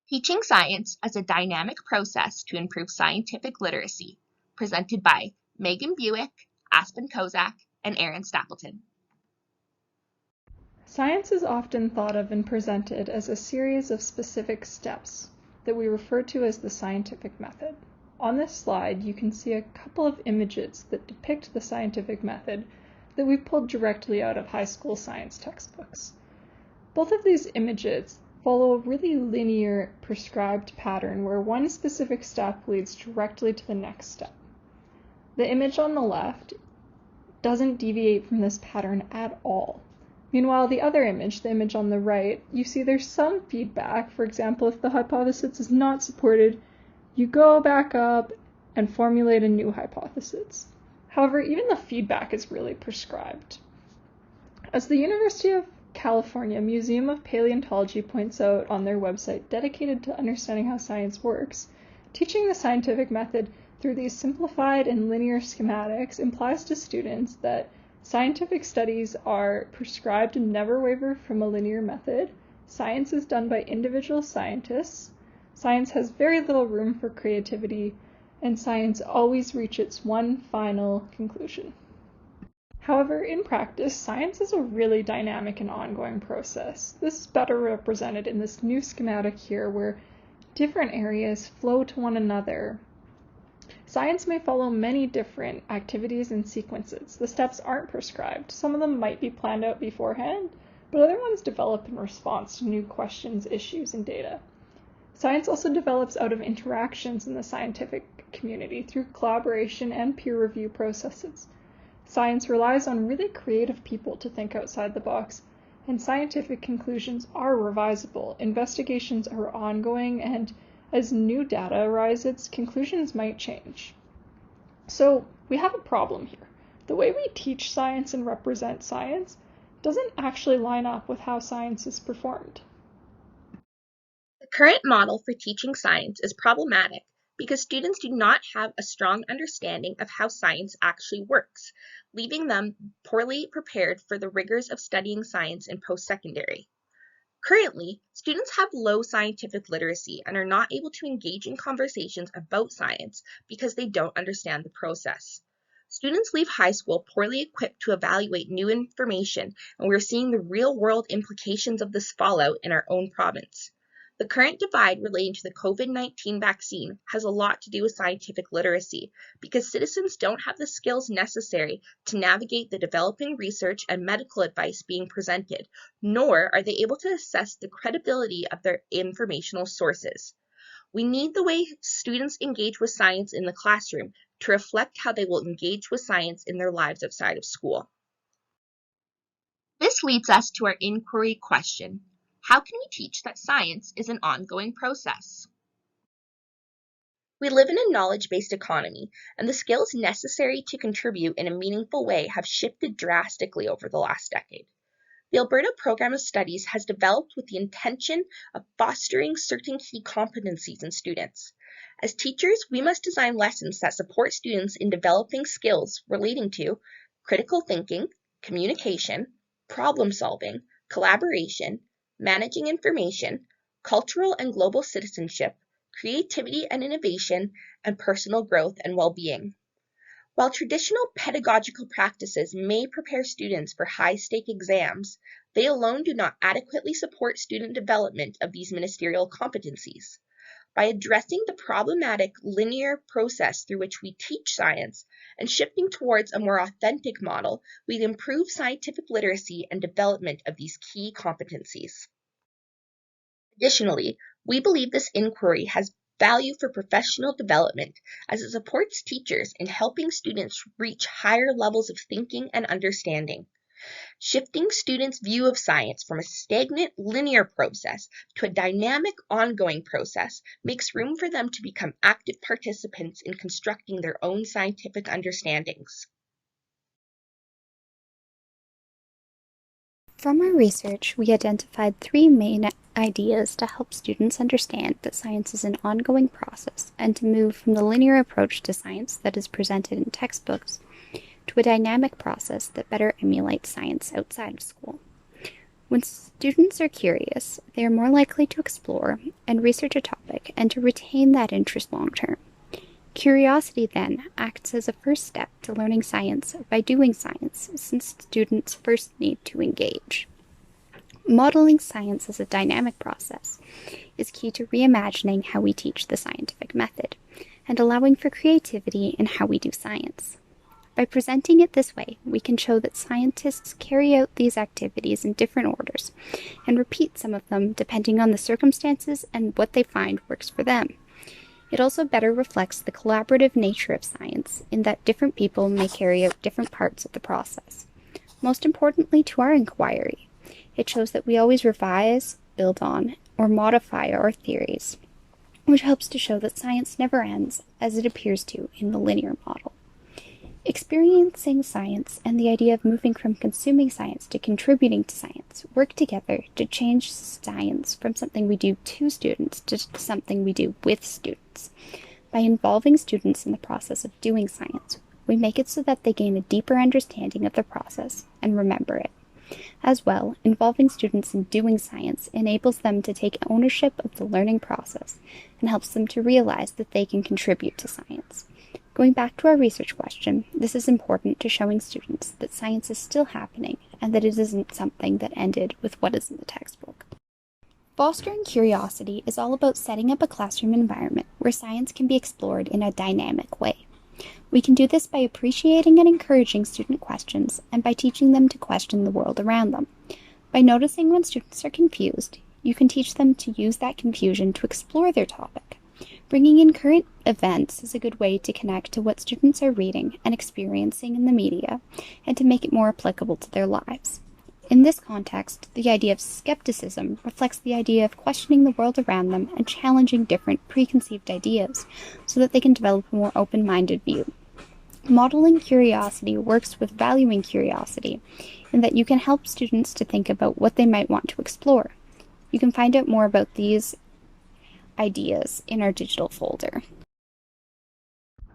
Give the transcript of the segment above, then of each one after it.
Teaching Science as a Dynamic Process to Improve Scientific Literacy, presented by Megan Buick, Aspen Kozak, and Aaron Stapleton. Science is often thought of and presented as a series of specific steps that we refer to as the scientific method. On this slide, you can see a couple of images that depict the scientific method that we pulled directly out of high school science textbooks. Both of these images follow a really linear, prescribed pattern where one specific step leads directly to the next step. The image on the left doesn't deviate from this pattern at all. Meanwhile, the other image, the image on the right, you see there's some feedback. For example, if the hypothesis is not supported, you go back up and formulate a new hypothesis. However, even the feedback is really prescribed. As the University of California Museum of Paleontology points out on their website dedicated to understanding how science works, teaching the scientific method through these simplified and linear schematics implies to students that scientific studies are prescribed and never waver from a linear method. Science is done by individual scientists. Science has very little room for creativity, and science always reaches one final conclusion. However, in practice, science is a really dynamic and ongoing process. This is better represented in this new schematic here, where different areas flow to one another. Science may follow many different activities and sequences. The steps aren't prescribed. Some of them might be planned out beforehand, but other ones develop in response to new questions, issues, and data. Science also develops out of interactions in the scientific community through collaboration and peer review processes. Science relies on really creative people to think outside the box, and scientific conclusions are revisable. Investigations are ongoing, and as new data arises, conclusions might change. So we have a problem here. The way we teach science and represent science doesn't actually line up with how science is performed. The current model for teaching science is problematic because students do not have a strong understanding of how science actually works, leaving them poorly prepared for the rigors of studying science in post-secondary. Currently, students have low scientific literacy and are not able to engage in conversations about science because they don't understand the process. Students leave high school poorly equipped to evaluate new information, and we're seeing the real-world implications of this fallout in our own province. The current divide relating to the COVID-19 vaccine has a lot to do with scientific literacy because citizens don't have the skills necessary to navigate the developing research and medical advice being presented, nor are they able to assess the credibility of their informational sources. We need the way students engage with science in the classroom to reflect how they will engage with science in their lives outside of school. This leads us to our inquiry question. How can we teach that science is an ongoing process? We live in a knowledge-based economy, and the skills necessary to contribute in a meaningful way have shifted drastically over the last decade. The Alberta Program of Studies has developed with the intention of fostering certain key competencies in students. As teachers, we must design lessons that support students in developing skills relating to critical thinking, communication, problem solving, collaboration, managing information, cultural and global citizenship, creativity and innovation, and personal growth and well-being. While traditional pedagogical practices may prepare students for high-stake exams, they alone do not adequately support student development of these ministerial competencies. By addressing the problematic linear process through which we teach science and shifting towards a more authentic model, we improve scientific literacy and development of these key competencies. Additionally, we believe this inquiry has value for professional development as it supports teachers in helping students reach higher levels of thinking and understanding. Shifting students' view of science from a stagnant linear process to a dynamic ongoing process makes room for them to become active participants in constructing their own scientific understandings. From our research, we identified 3 main ideas to help students understand that science is an ongoing process and to move from the linear approach to science that is presented in textbooks to a dynamic process that better emulates science outside of school. When students are curious, they are more likely to explore and research a topic and to retain that interest long term. Curiosity, then, acts as a first step to learning science by doing science, since students first need to engage. Modeling science as a dynamic process is key to reimagining how we teach the scientific method and allowing for creativity in how we do science. By presenting it this way, we can show that scientists carry out these activities in different orders and repeat some of them depending on the circumstances and what they find works for them. It also better reflects the collaborative nature of science in that different people may carry out different parts of the process. Most importantly to our inquiry, it shows that we always revise, build on, or modify our theories, which helps to show that science never ends as it appears to in the linear model. Experiencing science and the idea of moving from consuming science to contributing to science work together to change science from something we do to students to something we do with students. By involving students in the process of doing science, we make it so that they gain a deeper understanding of the process and remember it. As well, involving students in doing science enables them to take ownership of the learning process and helps them to realize that they can contribute to science. Going back to our research question, this is important to showing students that science is still happening and that it isn't something that ended with what is in the textbook. Fostering curiosity is all about setting up a classroom environment where science can be explored in a dynamic way. We can do this by appreciating and encouraging student questions and by teaching them to question the world around them. By noticing when students are confused, you can teach them to use that confusion to explore their topic. Bringing in current events is a good way to connect to what students are reading and experiencing in the media and to make it more applicable to their lives. In this context, the idea of skepticism reflects the idea of questioning the world around them and challenging different preconceived ideas so that they can develop a more open-minded view. Modeling curiosity works with valuing curiosity in that you can help students to think about what they might want to explore. You can find out more about these ideas in our digital folder.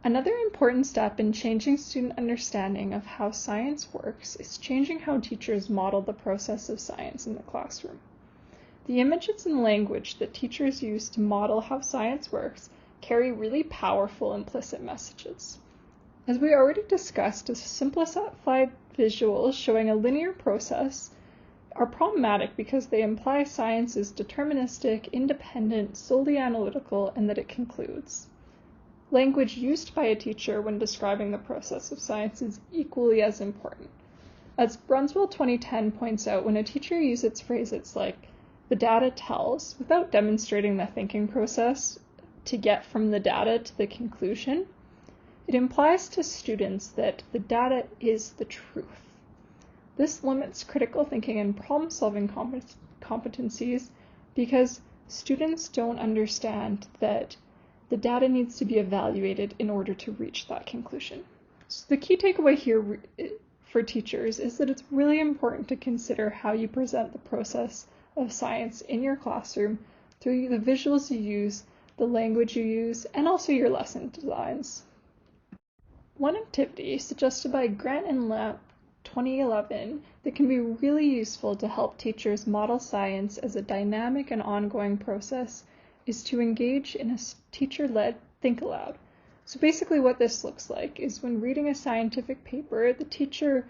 Another important step in changing student understanding of how science works is changing how teachers model the process of science in the classroom. The images and language that teachers use to model how science works carry really powerful implicit messages. As we already discussed, simplified visuals showing a linear process are problematic because they imply science is deterministic, independent, solely analytical, and that it concludes. Language used by a teacher when describing the process of science is equally as important. As Brunswell 2010 points out, when a teacher uses phrases like "the data tells" without demonstrating the thinking process to get from the data to the conclusion, it implies to students that the data is the truth. This limits critical thinking and problem-solving competencies because students don't understand that the data needs to be evaluated in order to reach that conclusion. So the key takeaway here for teachers is that it's really important to consider how you present the process of science in your classroom through the visuals you use, the language you use, and also your lesson designs. One activity suggested by Grant and Lapp 2011 that can be really useful to help teachers model science as a dynamic and ongoing process is to engage in a teacher-led think aloud. So basically what this looks like is when reading a scientific paper, the teacher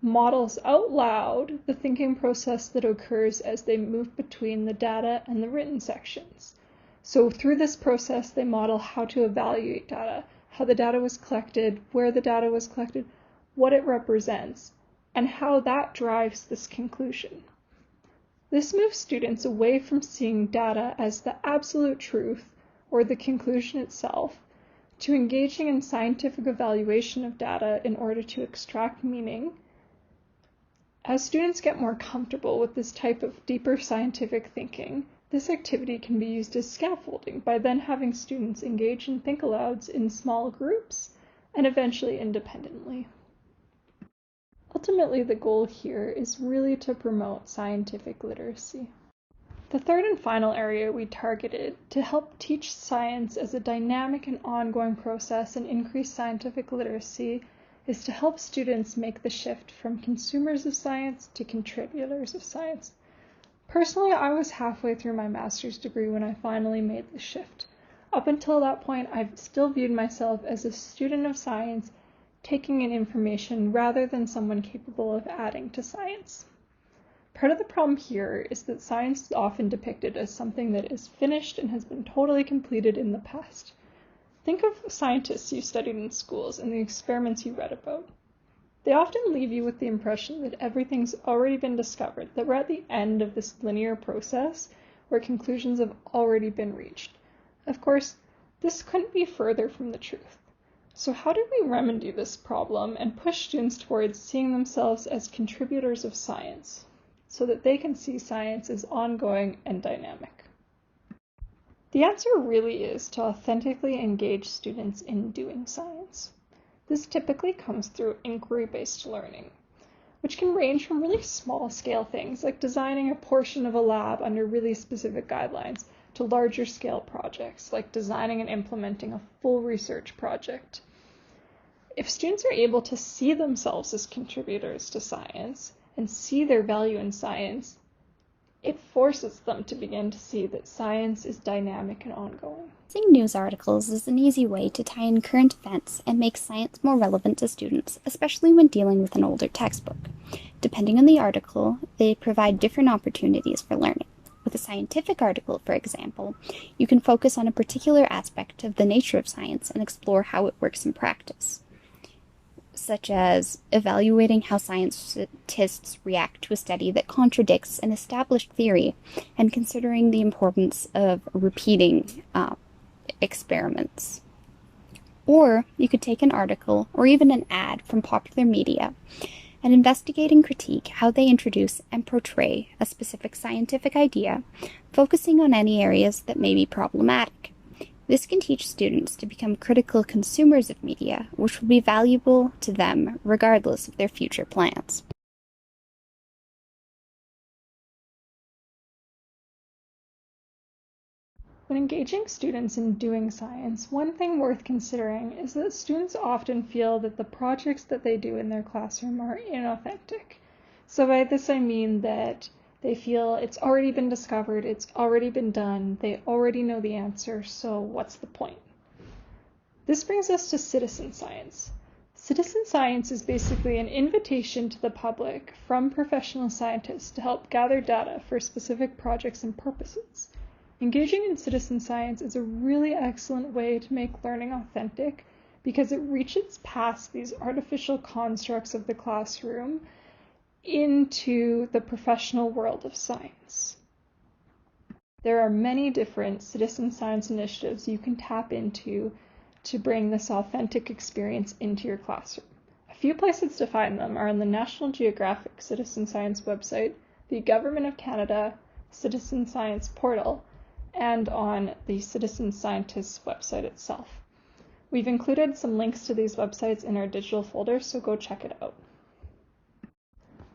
models out loud the thinking process that occurs as they move between the data and the written sections. So through this process, they model how to evaluate data, how the data was collected, where the data was collected, what it represents, and how that drives this conclusion. This moves students away from seeing data as the absolute truth or the conclusion itself to engaging in scientific evaluation of data in order to extract meaning. As students get more comfortable with this type of deeper scientific thinking, this activity can be used as scaffolding by then having students engage in think-alouds in small groups and eventually independently. Ultimately, the goal here is really to promote scientific literacy. The third and final area we targeted to help teach science as a dynamic and ongoing process and increase scientific literacy is to help students make the shift from consumers of science to contributors of science. Personally, I was halfway through my master's degree when I finally made the shift. Up until that point, I've still viewed myself as a student of science, taking in information rather than someone capable of adding to science. Part of the problem here is that science is often depicted as something that is finished and has been totally completed in the past. Think of scientists you studied in schools and the experiments you read about. They often leave you with the impression that everything's already been discovered, that we're at the end of this linear process where conclusions have already been reached. Of course, this couldn't be further from the truth. So how do we remedy this problem and push students towards seeing themselves as contributors of science, so that they can see science as ongoing and dynamic? The answer really is to authentically engage students in doing science. This typically comes through inquiry-based learning, which can range from really small-scale things like designing a portion of a lab under really specific guidelines to larger-scale projects like designing and implementing a full research project. If students are able to see themselves as contributors to science and see their value in science, it forces them to begin to see that science is dynamic and ongoing. Using news articles is an easy way to tie in current events and make science more relevant to students, especially when dealing with an older textbook. Depending on the article, they provide different opportunities for learning. With a scientific article, for example, you can focus on a particular aspect of the nature of science and explore how it works in practice, such as evaluating how scientists react to a study that contradicts an established theory and considering the importance of repeating experiments. Or you could take an article or even an ad from popular media and investigate and critique how they introduce and portray a specific scientific idea, focusing on any areas that may be problematic. This can teach students to become critical consumers of media, which will be valuable to them regardless of their future plans. When engaging students in doing science, one thing worth considering is that students often feel that the projects that they do in their classroom are inauthentic. So by this I mean that they feel it's already been discovered, it's already been done, they already know the answer, so what's the point? This brings us to citizen science. Citizen science is basically an invitation to the public from professional scientists to help gather data for specific projects and purposes. Engaging in citizen science is a really excellent way to make learning authentic because it reaches past these artificial constructs of the classroom into the professional world of science. There are many different citizen science initiatives you can tap into to bring this authentic experience into your classroom. A few places to find them are on the National Geographic Citizen Science website, the Government of Canada Citizen Science portal, and on the Citizen Scientists website itself. We've included some links to these websites in our digital folder, so go check it out.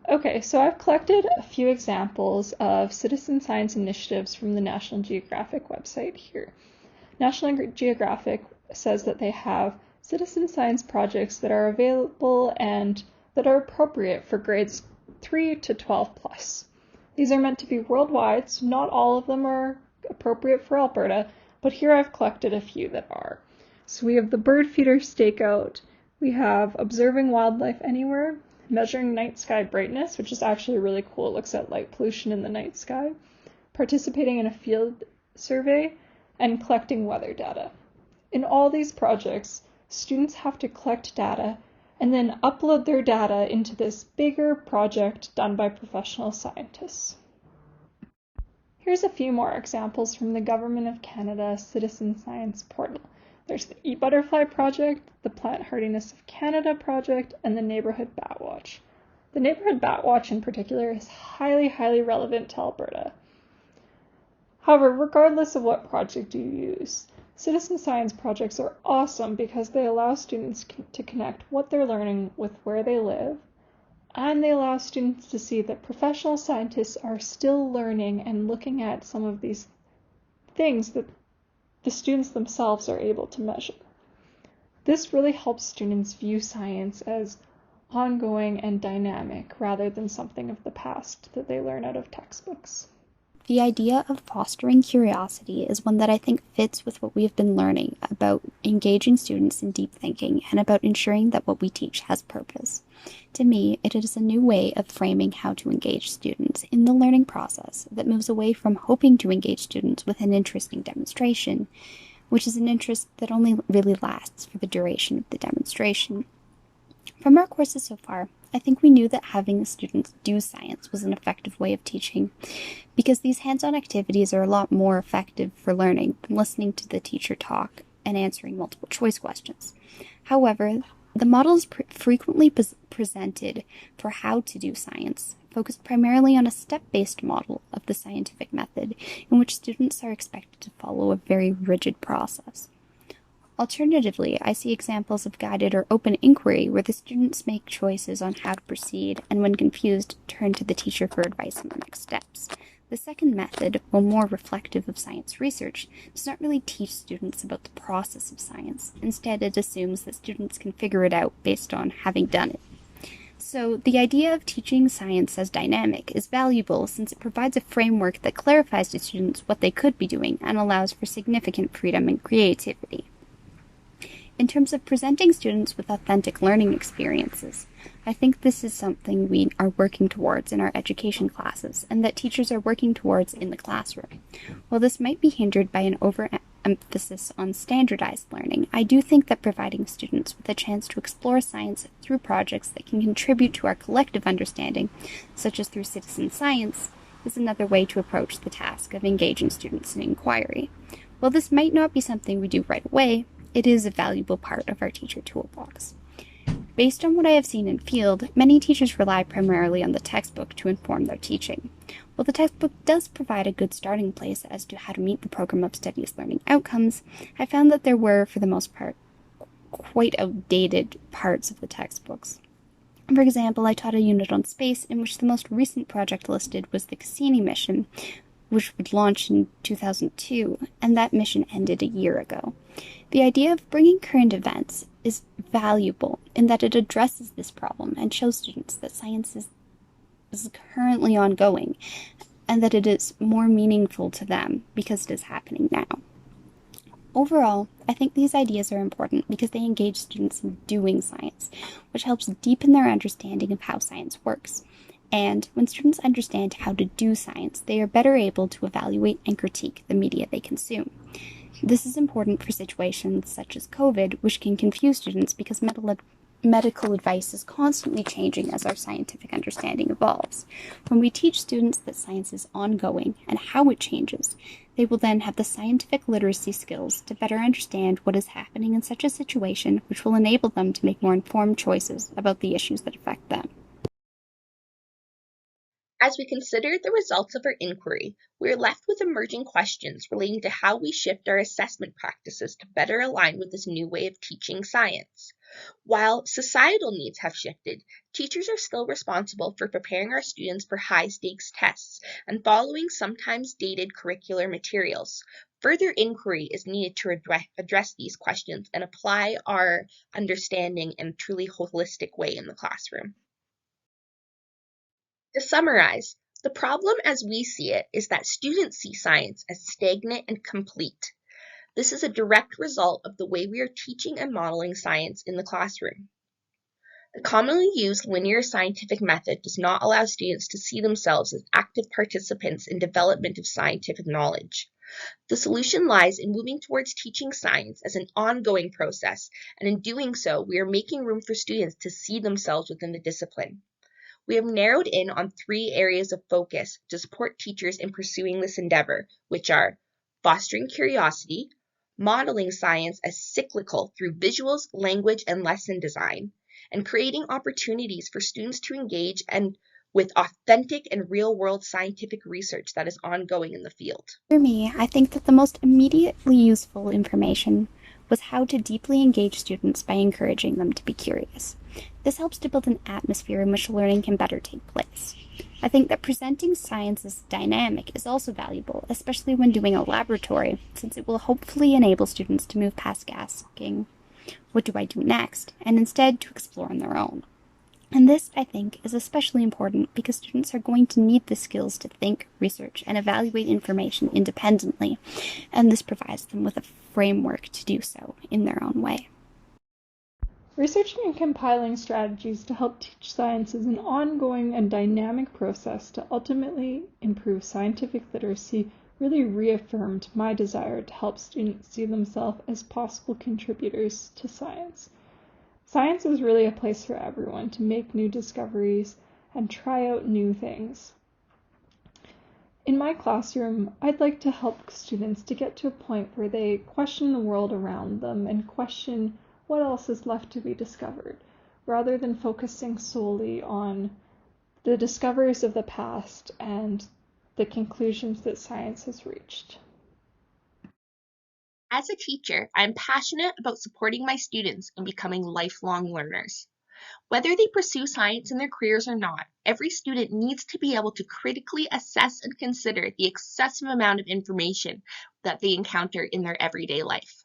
Okay, so I've collected a few examples of citizen science initiatives from the National Geographic website here. National Geographic says that they have citizen science projects that are available and that are appropriate for grades 3 to 12 plus. These are meant to be worldwide, so not all of them are appropriate for Alberta, but here I've collected a few that are. So we have the bird feeder stakeout, we have observing wildlife anywhere, measuring night sky brightness, which is actually really cool, it looks at light pollution in the night sky, participating in a field survey, and collecting weather data. In all these projects, students have to collect data and then upload their data into this bigger project done by professional scientists. Here's a few more examples from the Government of Canada Citizen Science portal. There's the eButterfly project, the Plant Hardiness of Canada project, and the Neighborhood Bat Watch. The Neighborhood Bat Watch in particular is highly relevant to Alberta. However, regardless of what project you use, citizen science projects are awesome because they allow students to connect what they're learning with where they live, and they allow students to see that professional scientists are still learning and looking at some of these things that the students themselves are able to measure. This really helps students view science as ongoing and dynamic rather than something of the past that they learn out of textbooks. The idea of fostering curiosity is one that I think fits with what we have been learning about engaging students in deep thinking and about ensuring that what we teach has purpose. To me, it is a new way of framing how to engage students in the learning process that moves away from hoping to engage students with an interesting demonstration, which is an interest that only really lasts for the duration of the demonstration. From our courses so far, I think we knew that having the students do science was an effective way of teaching, because these hands-on activities are a lot more effective for learning than listening to the teacher talk and answering multiple choice questions. However, the models frequently presented for how to do science focused primarily on a step-based model of the scientific method, in which students are expected to follow a very rigid process. Alternatively, I see examples of guided or open inquiry where the students make choices on how to proceed and, when confused, turn to the teacher for advice on the next steps. The second method, while more reflective of science research, does not really teach students about the process of science. Instead, it assumes that students can figure it out based on having done it. So, the idea of teaching science as dynamic is valuable since it provides a framework that clarifies to students what they could be doing and allows for significant freedom and creativity. In terms of presenting students with authentic learning experiences, I think this is something we are working towards in our education classes and that teachers are working towards in the classroom. While this might be hindered by an overemphasis on standardized learning, I do think that providing students with a chance to explore science through projects that can contribute to our collective understanding, such as through citizen science, is another way to approach the task of engaging students in inquiry. While this might not be something we do right away, it is a valuable part of our teacher toolbox. Based on what I have seen in field, many teachers rely primarily on the textbook to inform their teaching. While the textbook does provide a good starting place as to how to meet the program of studies learning outcomes, I found that there were, for the most part, quite outdated parts of the textbooks. For example, I taught a unit on space in which the most recent project listed was the Cassini mission, which would launch in 2002, and that mission ended a year ago. The idea of bringing current events is valuable in that it addresses this problem and shows students that science is currently ongoing and that it is more meaningful to them because it is happening now. Overall, I think these ideas are important because they engage students in doing science, which helps deepen their understanding of how science works. And when students understand how to do science, they are better able to evaluate and critique the media they consume. This is important for situations such as COVID, which can confuse students because medical advice is constantly changing as our scientific understanding evolves. When we teach students that science is ongoing and how it changes, they will then have the scientific literacy skills to better understand what is happening in such a situation, which will enable them to make more informed choices about the issues that affect them. As we consider the results of our inquiry, we are left with emerging questions relating to how we shift our assessment practices to better align with this new way of teaching science. While societal needs have shifted, teachers are still responsible for preparing our students for high-stakes tests and following sometimes dated curricular materials. Further inquiry is needed to address these questions and apply our understanding in a truly holistic way in the classroom. To summarize, the problem as we see it is that students see science as stagnant and complete. This is a direct result of the way we are teaching and modeling science in the classroom. The commonly used linear scientific method does not allow students to see themselves as active participants in development of scientific knowledge. The solution lies in moving towards teaching science as an ongoing process, and in doing so, we are making room for students to see themselves within the discipline. We have narrowed in on 3 areas of focus to support teachers in pursuing this endeavor, which are fostering curiosity, modeling science as cyclical through visuals, language, and lesson design, and creating opportunities for students to engage with authentic and real-world scientific research that is ongoing in the field. For me, I think that the most immediately useful information was how to deeply engage students by encouraging them to be curious. This helps to build an atmosphere in which learning can better take place. I think that presenting science as dynamic is also valuable, especially when doing a laboratory, since it will hopefully enable students to move past asking, "What do I do next?" and instead to explore on their own. And this, I think, is especially important because students are going to need the skills to think, research, and evaluate information independently, and this provides them with a framework to do so in their own way. Researching and compiling strategies to help teach science is an ongoing and dynamic process to ultimately improve scientific literacy really reaffirmed my desire to help students see themselves as possible contributors to science. Science is really a place for everyone to make new discoveries and try out new things. In my classroom, I'd like to help students to get to a point where they question the world around them and question what else is left to be discovered, rather than focusing solely on the discoveries of the past and the conclusions that science has reached. As a teacher, I'm passionate about supporting my students in becoming lifelong learners. Whether they pursue science in their careers or not, every student needs to be able to critically assess and consider the excessive amount of information that they encounter in their everyday life.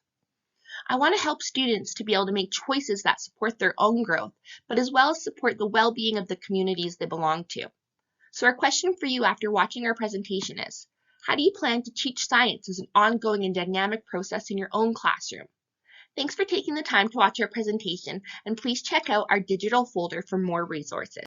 I want to help students to be able to make choices that support their own growth, but as well as support the well-being of the communities they belong to. So our question for you after watching our presentation is, how do you plan to teach science as an ongoing and dynamic process in your own classroom? Thanks for taking the time to watch our presentation, and please check out our digital folder for more resources.